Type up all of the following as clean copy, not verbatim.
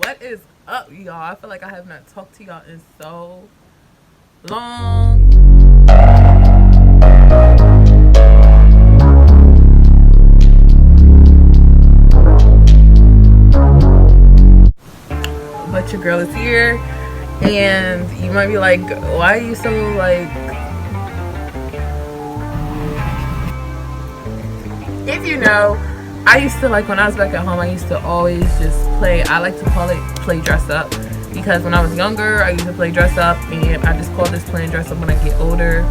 What is up, y'all? I feel like I have not talked to y'all in so long. But your girl is here, and you might be like, why are you so like... If you know, I used to, like, when I was back at home, I used to always just play, I like to call it play dress up, because when I was younger, I used to play dress up, and I just call this playing dress up when I get older.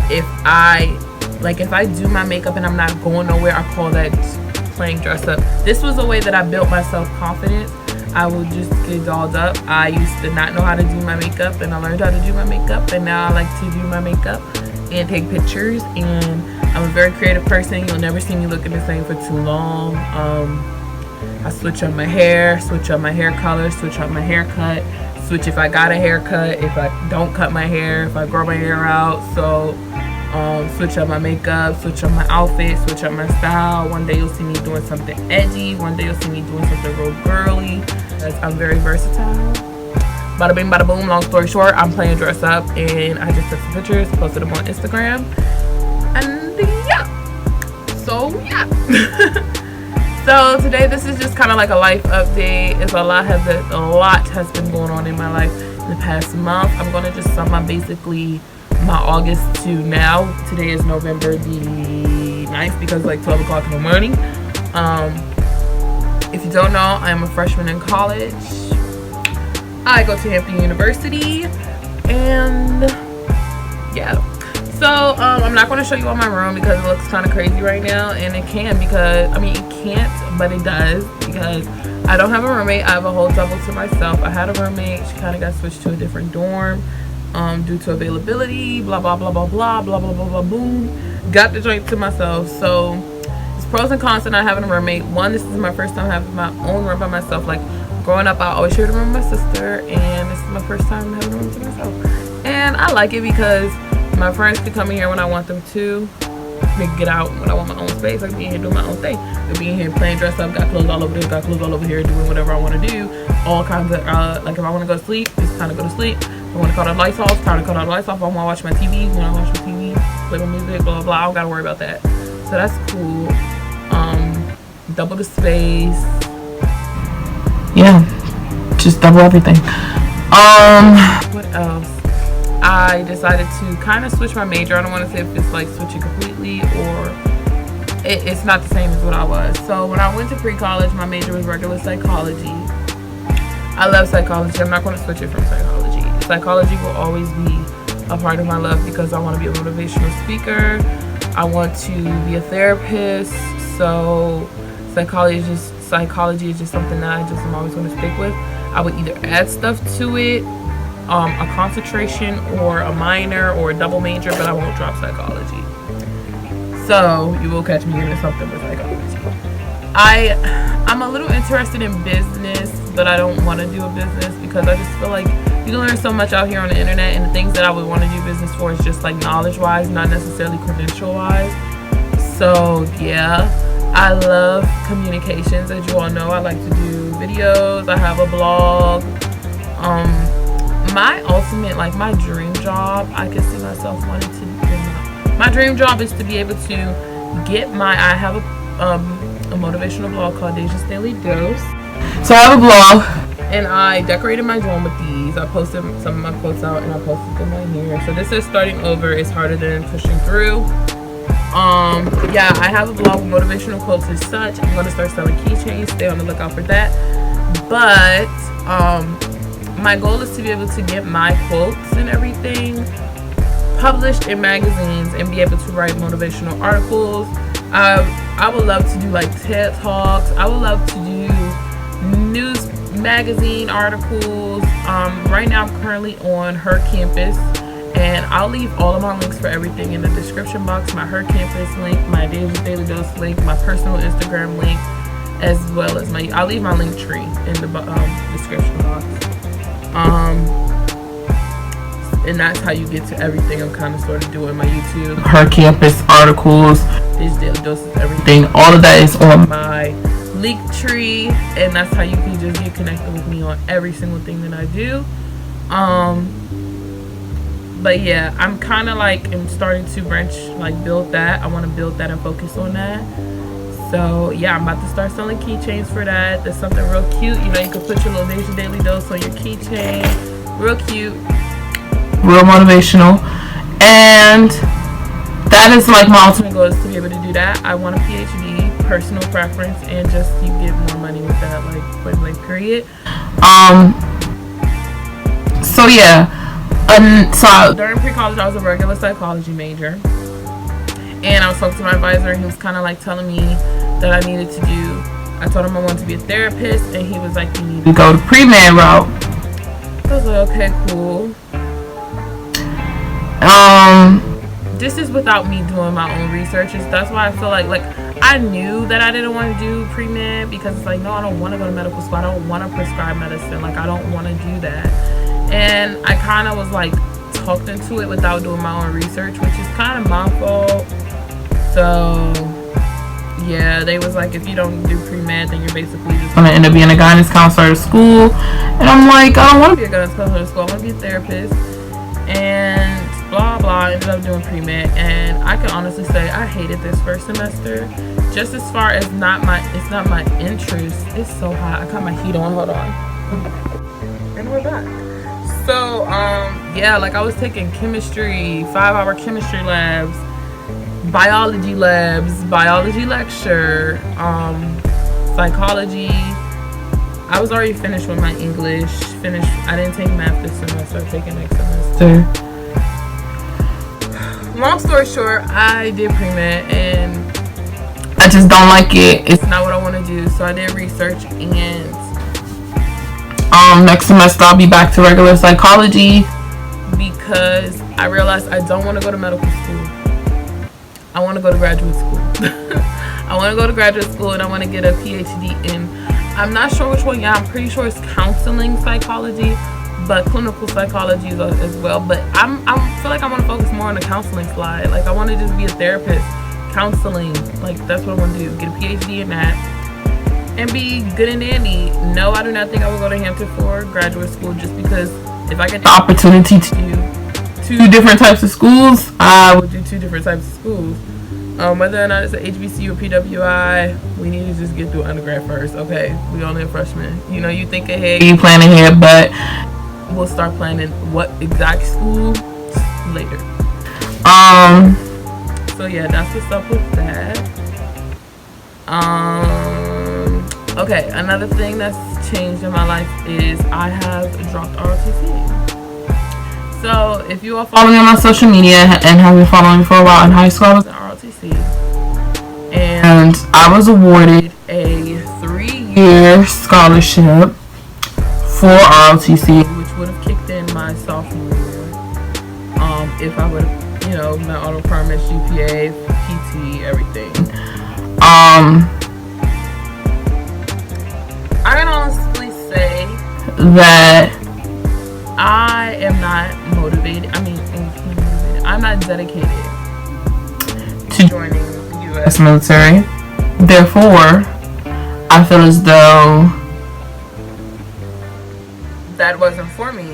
If I do my makeup and I'm not going nowhere, I call that playing dress up. This was a way that I built my self-confidence. I would just get dolled up. I used to not know how to do my makeup, and I learned how to do my makeup, and now I like to do my makeup and take pictures, and I'm a very creative person. You'll never see me looking the same for too long. I switch up my hair, switch up my hair color, switch up my haircut, switch if I got a haircut, if I don't cut my hair, if I grow my hair out. So switch up my makeup, switch up my outfit, switch up my style. One day you'll see me doing something edgy, one day you'll see me doing something real girly, because I'm very versatile. Bada bing, bada boom. Long story short, I'm playing dress up, and I just took some pictures, posted them on Instagram, and yeah. So yeah. So today, this is just kind of like a life update. A lot has been going on in my life in the past month. I'm gonna just sum up basically my August to now. Today is November the 9th because it's like 12 o'clock in the morning. If you don't know, I'm a freshman in college. I go to Hampton University, and yeah. So I'm not going to show you all my room because it looks kind of crazy right now, and it can, because I mean, it can't, but it does, because I don't have a roommate. I have a whole double to myself. I had a roommate. She kind of got switched to a different dorm due to availability, blah blah blah blah blah blah blah blah blah boom. Got the joint to myself. So there's pros and cons to not having a roommate. One, this is my first time having my own room by myself. Like, growing up, I always shared a room with my sister, and this is my first time having a room to myself. And I like it because my friends can come in here when I want them to. They can get out when I want my own space. I can be in here doing my own thing. They'll be in here playing dress up, got clothes all over there, got clothes all over here, doing whatever I want to do. All kinds of, like if I want to go to sleep, it's time to go to sleep. If I want to cut out the lights off, it's time to cut out the lights off. If I want to watch my TV, when I watch my TV, play my music, blah, blah, blah. I don't got to worry about that. So that's cool. Double the space. Yeah. Just double everything. What else? I decided to kind of switch my major. I don't want to say if it's like switching completely or it's not the same as what I was. So when I went to pre-college, my major was regular psychology. I love psychology. I'm not going to switch it from psychology. Psychology will always be a part of my love because I want to be a motivational speaker. I want to be a therapist. So psychology is just something that I'm always going to stick with. I would either add stuff to it, a concentration or a minor or a double major, but I won't drop psychology. So you will catch me into something with psychology. I'm a little interested in business, but I don't want to do a business because I just feel like you can learn so much out here on the internet, and the things that I would want to do business for is just like knowledge wise, not necessarily credential wise. So yeah, I love communications. As you all know, I like to do videos. I have a blog. My ultimate, like my dream job, I could see myself wanting to do. My dream job is to be able to get I have a motivational blog called Deja's Daily Dose. So I have a blog, and I decorated my drawing with these. I posted some of my quotes out, and I posted them right here. So this is starting over is harder than pushing through. Yeah, I have a blog with motivational quotes as such. I'm going to start selling keychains. Stay on the lookout for that. But my goal is to be able to get my quotes and everything published in magazines and be able to write motivational articles. I would love to do like TED Talks. I would love to do news magazine articles. Right now I'm currently on Her Campus, and I'll leave all of my links for everything in the description box. My Her Campus link, my Deja's Daily Dose link, my personal Instagram link, as well as I'll leave my link tree in the description box. And that's how you get to everything I'm kind of sort of doing my YouTube. Her Campus articles, Deja's Daily Doses, everything. All of that is on my Linktree, and that's how you can just get connected with me on every single thing that I do. But yeah, I'm kind of like I'm starting to build that. I want to build that and focus on that. So yeah, I'm about to start selling keychains for that. There's something real cute. You know, you can put your little Deja Daily Dose on your keychain. Real cute, real motivational, and that is like my ultimate goal, is to be able to do that. I want a PhD, personal preference, and just you get more money with that, like point blank period. So yeah, so during pre-college I was a regular psychology major, and I was talking to my advisor, and he was kind of like telling me that I needed to do, I told him I wanted to be a therapist, and he was like, you need to go the pre-med route. I was like, okay, cool. This is without me doing my own research. That's why I feel like I knew that I didn't want to do pre-med, because it's like, no, I don't want to go to medical school. I don't want to prescribe medicine. Like, I don't want to do that. And I kind of was like talked into it without doing my own research, which is kind of my fault. So yeah, they was like, if you don't do pre-med, then you're basically just gonna end up being a guidance counselor at school. And I'm like, I don't want to be a guidance counselor at school. I want to be a therapist. And blah blah, I ended up doing pre-med, and I can honestly say I hated this first semester. Just as far as it's not my interest. It's so hot. I got my heat on. Hold on. And we're back. So yeah, like I was taking chemistry, 5-hour chemistry labs, biology lecture, psychology. I was already finished with my English. I didn't take math this semester. I'm taking next semester. Long story short, I did pre-med, and I just don't like it. It's not what I want to do. So I did research, and next semester I'll be back to regular psychology, because I realized I don't want to go to medical school. I want to go to graduate school. I want to go to graduate school, and I want to get a PhD in, I'm not sure which one. Yeah, I'm pretty sure it's counseling psychology, but clinical psychology as well. But I feel like I want to focus more on the counseling slide. Like, I want to just be a therapist, counseling. Like, that's what I want to do. Get a PhD in that and be good and dandy. No, I do not think I will go to Hampton for graduate school, just because if I get the opportunity to do 2 different types of schools, I would do 2 different types of schools. Whether or not it's a HBC or PWI, we need to just get through undergrad first. Okay, we only a freshman. You know, you think ahead, you plan ahead, but we'll start planning what exact school later. So yeah, that's what's up with that. Okay, another thing that's changed in my life is I have dropped ROTC. So if you are following me on my social media and have been following me for a while, in high school I was in ROTC, and I was awarded a 3-year scholarship for ROTC, which would have kicked in my sophomore year, if I would have, you know, met all the requirements, GPA, PT, everything. I can honestly say that I am not motivated. I'm not dedicated to joining the U.S. military. Therefore, I feel as though that wasn't for me.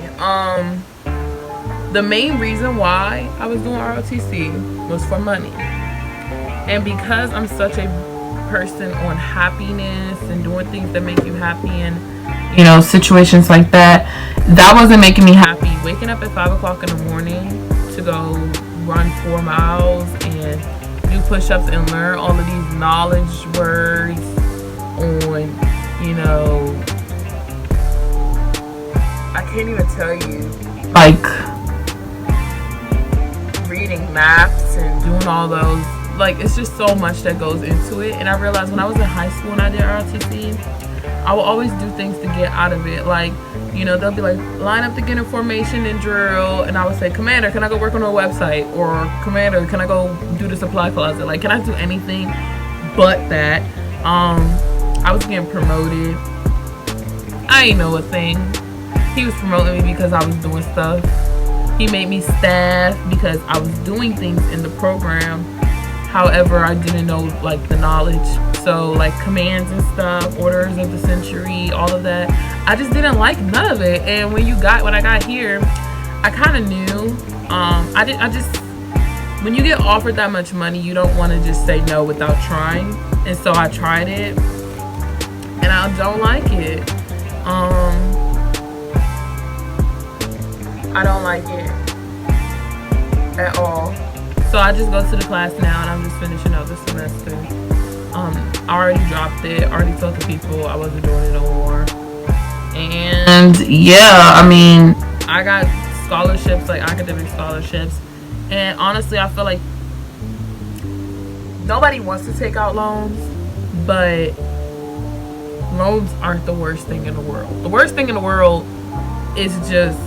The main reason why I was doing ROTC was for money. And because I'm such a person on happiness and doing things that make you happy, and you know, situations like that, that wasn't making me happy. Waking up at 5 o'clock in the morning to go run 4 miles and do push-ups and learn all of these knowledge words on, you know, I can't even tell you, like reading maps and doing all those, like, it's just so much that goes into it. And I realized when I was in high school and I did ROTC, I will always do things to get out of it. Like, you know, they'll be like, line up to get information and drill, and I would say, Commander, can I go work on a website? Or Commander, can I go do the supply closet? Like, can I do anything but that? I was getting promoted. I ain't know a thing. He was promoting me because I was doing stuff. He made me staff because I was doing things in the program. However, I didn't know like the knowledge. So like commands and stuff, orders of the century, all of that, I just didn't like none of it. And when I got here, I kind of knew. When you get offered that much money, you don't want to just say no without trying. And so I tried it, and I don't like it. I don't like it at all. So I just go to the class now, and I'm just finishing out the semester. I already dropped it, already told the people I wasn't doing it no more. And yeah, I mean, I got scholarships, like academic scholarships. And honestly, I feel like nobody wants to take out loans, but loans aren't the worst thing in the world. The worst thing in the world is just,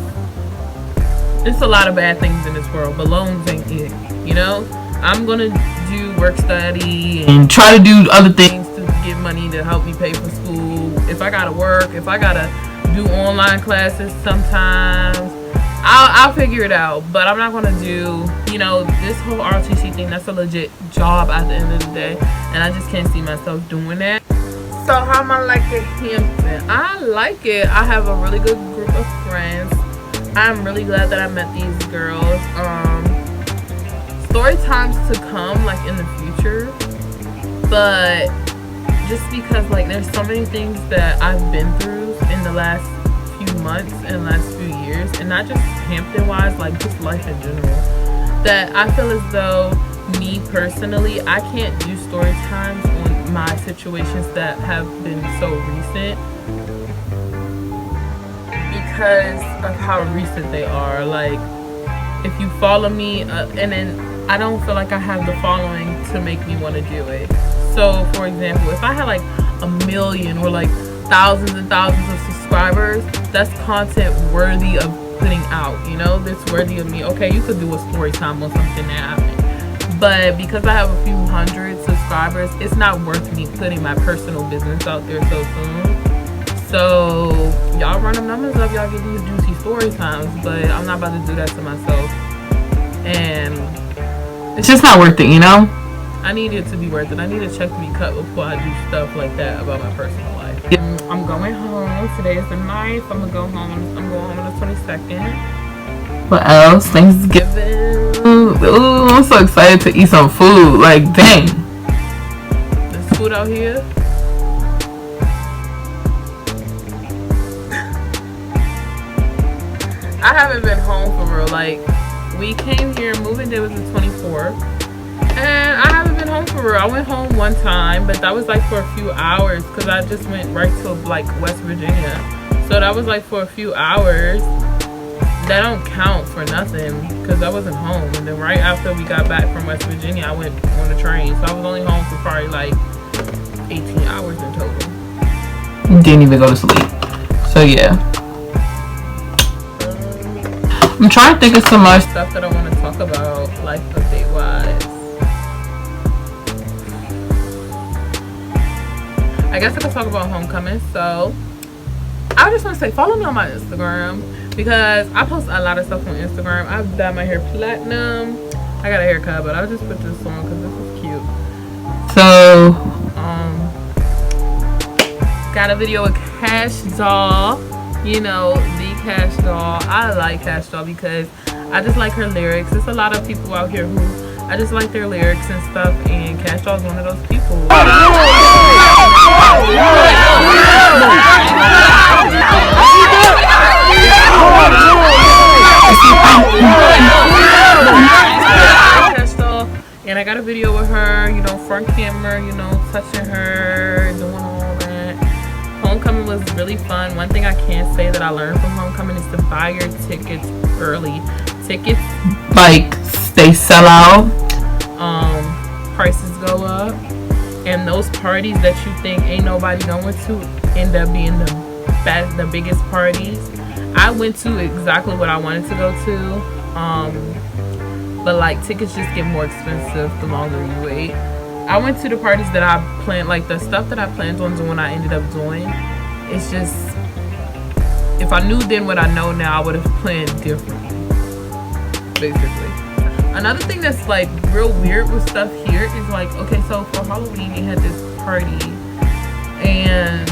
it's a lot of bad things in this world, but loans ain't it, you know? I'm gonna do work study and try to do other things to get money to help me pay for school. If I gotta work, if I gotta do online classes sometimes, I'll figure it out. But I'm not gonna do, you know, this whole ROTC thing. That's a legit job at the end of the day, and I just can't see myself doing that. So how am I like at Hampton? I like it. I have a really good group of friends. I'm really glad that I met these girls. Story times to come, like in the future, but just because like there's so many things that I've been through in the last few months and last few years, and not just Hampton wise, like just life in general, that I feel as though me personally, I can't do story times on my situations that have been so recent because of how recent they are. Like if you follow me and then I don't feel like I have the following to make me want to do it. So for example, if I had like 1 million or like thousands and thousands of subscribers, that's content worthy of putting out, you know, that's worthy of me. Okay, you could do a story time on something that happened, but because I have a few hundred subscribers, it's not worth me putting my personal business out there so soon. So y'all run them numbers up, y'all get these juicy story times, but I'm not about to do that to myself, and it's just not worth it, you know? I need it to be worth it. I need a check to be cut before I do stuff like that about my personal life. I'm going home. Today is the 9th. I'm gonna go home. I'm going home on the 22nd. What else? Thanksgiving. Ooh, I'm so excited to eat some food. Like, dang. There's food out here. I haven't been home for real. Like, we came here, moving day was the 24th, and I haven't been home for real. I went home one time, but that was like for a few hours because I just went right to like West Virginia. So that was like for a few hours. That don't count for nothing because I wasn't home. And then right after we got back from West Virginia, I went on the train. So I was only home for probably like 18 hours in total. Didn't even go to sleep. So yeah. I'm trying to think of some more stuff that I want to talk about, life update wise. I guess I could talk about homecoming. So I just want to say, follow me on my Instagram because I post a lot of stuff on Instagram. I've dyed my hair platinum. I got a haircut, but I'll just put this on because this is cute. So got a video with Cash Doll. You know, the Cash Doll. I like Cash Doll because I just like her lyrics. There's a lot of people out here who I just like their lyrics and stuff, and Cash Doll is one of those people. Cash Doll, and I got a video with her, you know, front camera, you know, touching her, doing all that. Homecoming was really fun. One thing I can say that I learned from homecoming is to buy your tickets early. Tickets, like, they sell out, prices go up, and those parties that you think ain't nobody going to end up being the biggest parties. I went to exactly what I wanted to go to, but like tickets just get more expensive the longer you wait. I went to the parties that I planned, like the stuff that I planned on doing, I ended up doing. It's just, if I knew then what I know now, I would have planned differently, basically. Another thing that's like real weird with stuff here is like, okay, so for Halloween we had this party, and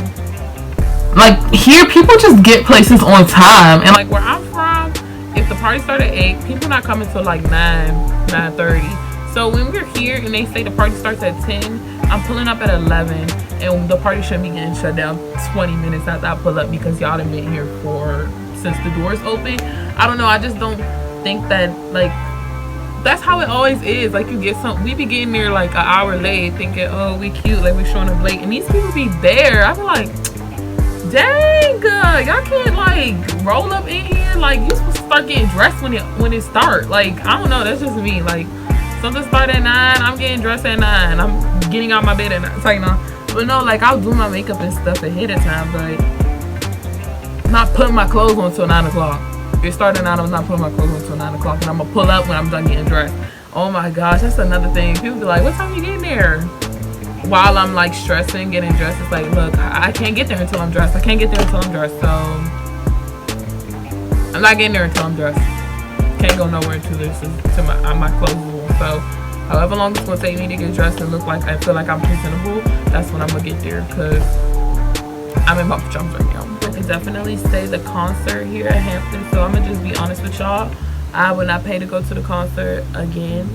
like here people just get places on time, and like where I'm from, if the party started at 8, people not coming till like 9:30. So when we're here and they say the party starts at 10, I'm pulling up at 11, and the party shouldn't be getting shut down 20 minutes after I pull up because y'all done been here since the doors open. I don't know, I just don't think that, like, that's how it always is. Like, we be getting there like an hour late thinking, oh, we cute, like we showing up late, and these people be there. I be like, dang, y'all can't like roll up in here. Like, you supposed to start getting dressed when it start. Like, I don't know, that's just me. Like, something start at 9, I'm getting dressed at 9, I'm getting out my bed at 9. It's like, no. But no, like, I'll do my makeup and stuff ahead of time, but not putting my clothes on till 9 o'clock. It started at 9, I'm not putting my clothes on till 9 o'clock, and I'm gonna pull up when I'm done getting dressed. Oh my gosh, that's another thing. People be like, what time you getting there? While I'm like stressing, getting dressed, it's like, look, I can't get there until I'm dressed. I can't get there until I'm dressed, so I'm not getting there until I'm dressed. Can't go nowhere until my clothes on. So however long it's gonna take me to get dressed and look like I feel like I'm presentable, that's when I'm gonna get there, because I'm in my pajamas right now. I can definitely say the concert here at Hampton, so I'm gonna just be honest with y'all, I would not pay to go to the concert again.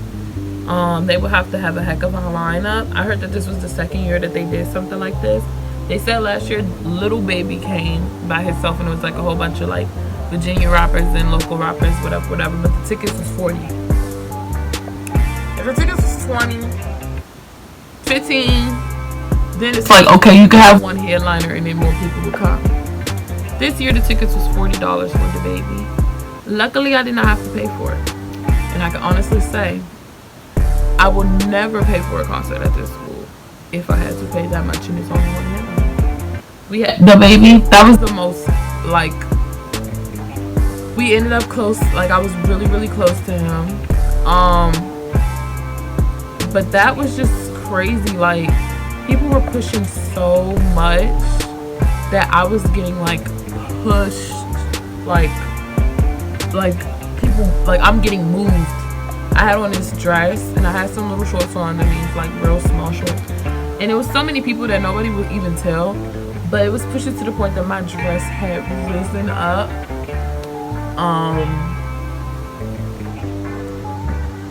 They would have to have a heck of a lineup. I heard that this was the second year that they did something like this. They said last year Little Baby came by himself, and it was like a whole bunch of like Virginia rappers and local rappers, whatever, but the tickets was 40. If the tickets was 20, 15, then it's like, okay, you can have one headliner and then more people will come. This year the tickets was $40 for the baby. Luckily I did not have to pay for it, and I can honestly say I will never pay for a concert at this school if I had to pay that much and it's only one headliner. We had the baby, that was the most, like, we ended up close, like I was really close to him, but that was just crazy. Like, people were pushing so much that I was getting like pushed, like people, like I'm getting moved. I had on this dress and I had some little shorts on underneath, like real small shorts, and it was so many people that nobody would even tell, but it was pushing to the point that my dress had risen up.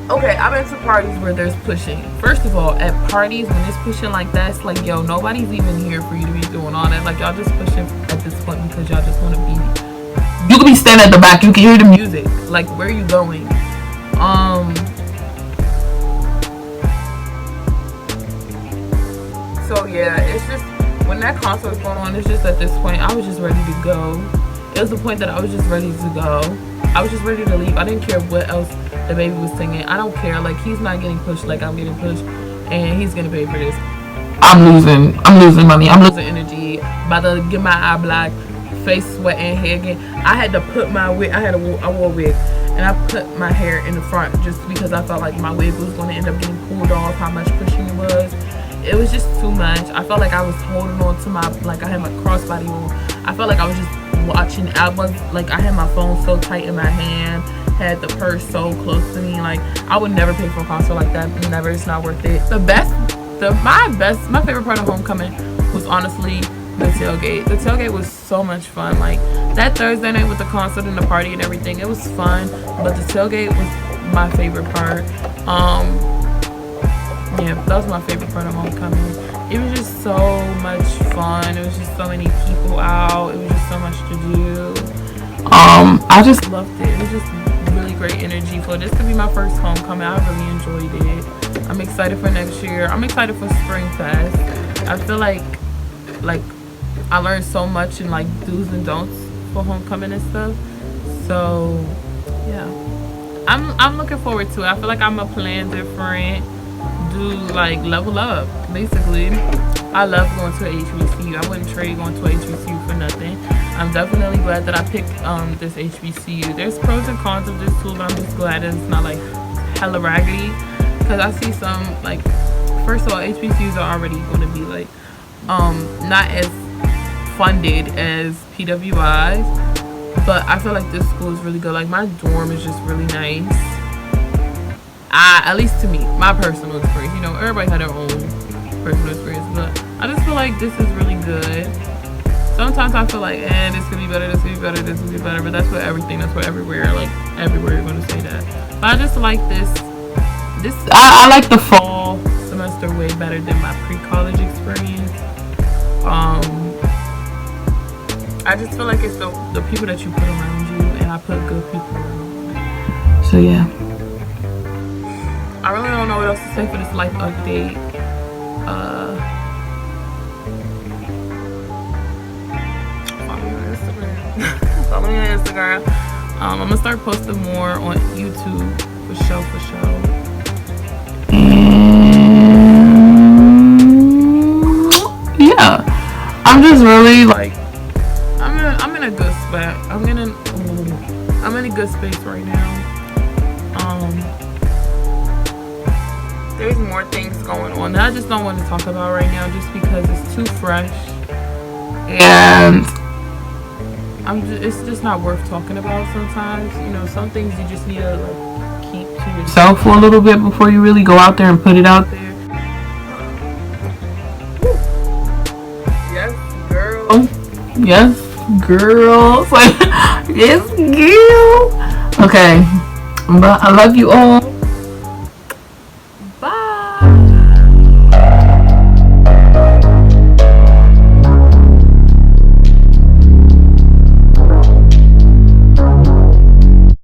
Okay, I've been to parties where there's pushing. First of all, at parties when it's pushing like that, it's like, yo, nobody's even here for you to be doing all that. Like, y'all just pushing at this point because y'all just want to be. You could be standing at the back, you can hear the music. Like, where are you going? So yeah, it's just, when that concert was going on, it's just at this point I was just ready to go. It was the point that I was just ready to go. I was just ready to leave. I didn't care what else the baby was singing. I don't care. Like, he's not getting pushed like I'm getting pushed, and he's gonna pay for this. I'm losing money. I'm losing energy. About to get my eye black, face sweating, hair again. I had to put my wig. I wore a wig, and I put my hair in the front just because I felt like my wig was gonna end up getting pulled off. How much pushing it was. It was just too much. I felt like I was holding on to my, like I had my crossbody on. I felt like I was just watching. I was like, I had my phone so tight in my hand, had the purse so close to me. Like, I would never pay for a concert like that. Never. It's not worth it. My favorite part of homecoming was honestly the tailgate. The tailgate was so much fun. Like, that Thursday night with the concert and the party and everything, it was fun, but the tailgate was my favorite part. Yeah, that was my favorite part of homecoming. It was just so much fun. It was just so many people out. It was just so much to do. I just loved it. It was just really great energy. For this to be my first homecoming, I really enjoyed it. I'm excited for next year. I'm excited for Spring Fest. I feel like I learned so much in like do's and don'ts for homecoming and stuff. So yeah, I'm looking forward to it. I feel like I'm gonna plan different. Do like level up basically. I love going to a HBCU. I wouldn't trade going to a HBCU for nothing. I'm definitely glad that I picked this HBCU. There's pros and cons of this too, but I'm just glad it's not like hella raggedy, because I see some, like, first of all, HBCUs are already going to be like not as funded as PWIs, but I feel like this school is really good. Like, my dorm is just really nice. at least to me, my personal experience. You know, everybody had their own personal experience, but I just feel like this is really good. Sometimes I feel like, this could be better, this could be better, this could be better, but that's for everything, that's for everywhere. Like, everywhere you're going to say that. But I just like this. I like the fall semester way better than my pre-college experience. I just feel like it's the people that you put around you, and I put good people around me. So yeah. I really don't know what else to say for this life update. Follow me on Instagram. I'm gonna start posting more on YouTube for show. And yeah, I'm just really like I'm in a good spot. I'm in a good space right now. There's more things going on that I just don't want to talk about right now, just because it's too fresh, and it's just not worth talking about sometimes. You know, some things you just need to like keep to yourself for a little bit before you really go out there and put it out there. Yes, girl. Yes, girl. Yes, girl. Okay, but I love you all.